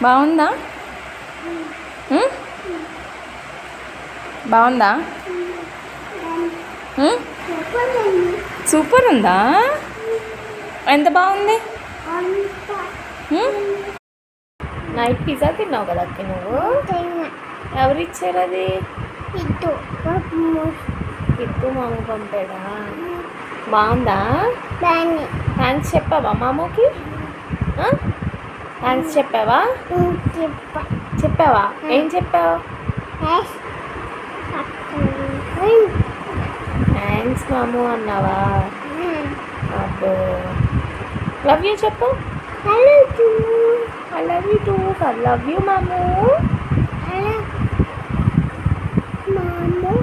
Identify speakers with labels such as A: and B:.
A: బాగుందా? బాగుందా? సూపర్ ఉందా? ఎంత బాగుంది? నైట్ పిజ్జా తిన్నావు కదా అక్క నువ్వు? ఎవరు ఇచ్చారు అది? ఇట్టు మామ పంపాడా? బాగుందా? థ్యాంక్స్ చెప్పావా మామూకి? థ్యాంక్స్ చెప్పావా? చెప్పావా? ఏం చెప్పావు? థ్యాంక్స్ మాము అన్నావా? అబ్బో, లవ్ యూ చెప్పు. I love you two. I love you మాము. మాము